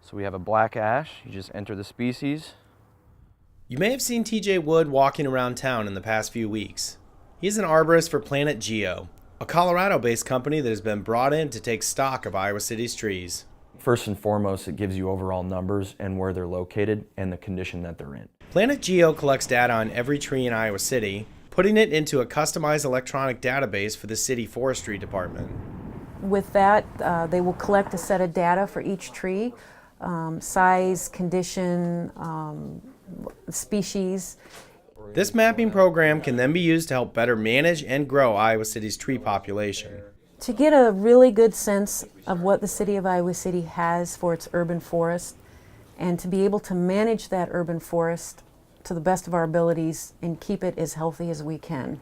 So we have a black ash. You just enter the species. You may have seen TJ Wood walking around town in the past few weeks. He's an arborist for Planet Geo, a Colorado-based company that has been brought in to take stock of Iowa City's trees. First and foremost, it gives you overall numbers and where they're located and the condition that they're in. Planet Geo collects data on every tree in Iowa City, putting it into a customized electronic database for the city forestry department. With that, they will collect a set of data for each tree, size, condition, species. This mapping program can then be used to help better manage and grow Iowa City's tree population. To get a really good sense of what the city of Iowa City has for its urban forest, and to be able to manage that urban forest to the best of our abilities and keep it as healthy as we can.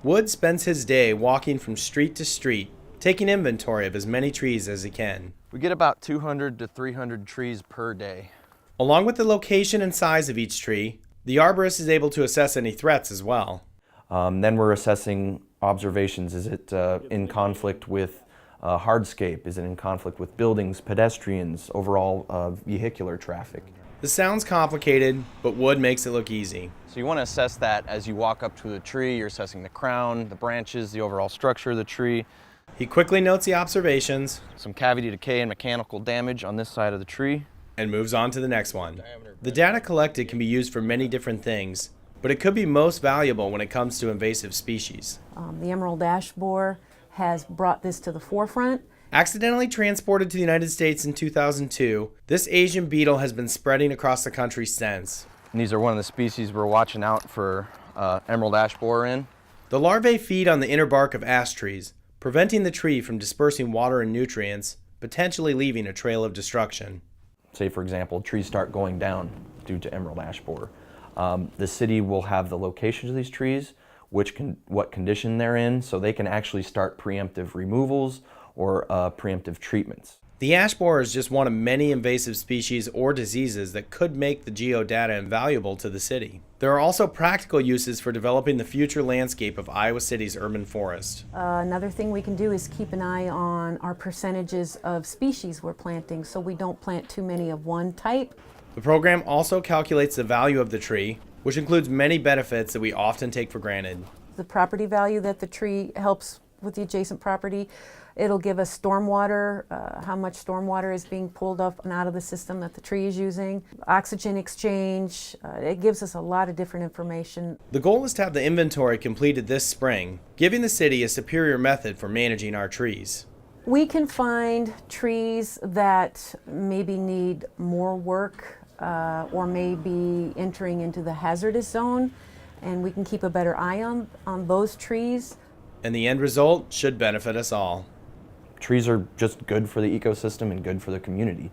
Wood spends his day walking from street to street, taking inventory of as many trees as he can. We get about 200 to 300 trees per day. Along with the location and size of each tree, the arborist is able to assess any threats as well. Then we're assessing observations. Is it in conflict with hardscape? Is it in conflict with buildings, pedestrians, overall vehicular traffic? This sounds complicated, but Wood makes it look easy. So you want to assess that as you walk up to the tree. You're assessing the crown, the branches, the overall structure of the tree. He quickly notes the observations Some cavity decay and mechanical damage on this side of the tree. and moves on to the next one. The data collected can be used for many different things, but it could be most valuable when it comes to invasive species. The emerald ash borer has brought this to the forefront. Accidentally transported to the United States in 2002, this Asian beetle has been spreading across the country since. And these are one of the species we're watching out for emerald ash borer in. The larvae feed on the inner bark of ash trees, preventing the tree from dispersing water and nutrients, potentially leaving a trail of destruction. Say, for example, trees start going down due to emerald ash borer. The city will have the locations of these trees, what condition they're in, so they can actually start preemptive removals or preemptive treatments. The ash borer is just one of many invasive species or diseases that could make the geodata invaluable to the city. There are also practical uses for developing the future landscape of Iowa City's urban forest. Another thing we can do is keep an eye on our percentages of species we're planting so we don't plant too many of one type. The program also calculates the value of the tree, which includes many benefits that we often take for granted. The property value that the tree helps with the adjacent property. It'll give us stormwater, how much stormwater is being pulled up and out of the system that the tree is using, oxygen exchange. It gives us a lot of different information. The goal is to have the inventory completed this spring, giving the city a superior method for managing our trees. We can find trees that maybe need more work or may be entering into the hazardous zone, and we can keep a better eye on those trees. And the end result should benefit us all. Trees are just good for the ecosystem and good for the community.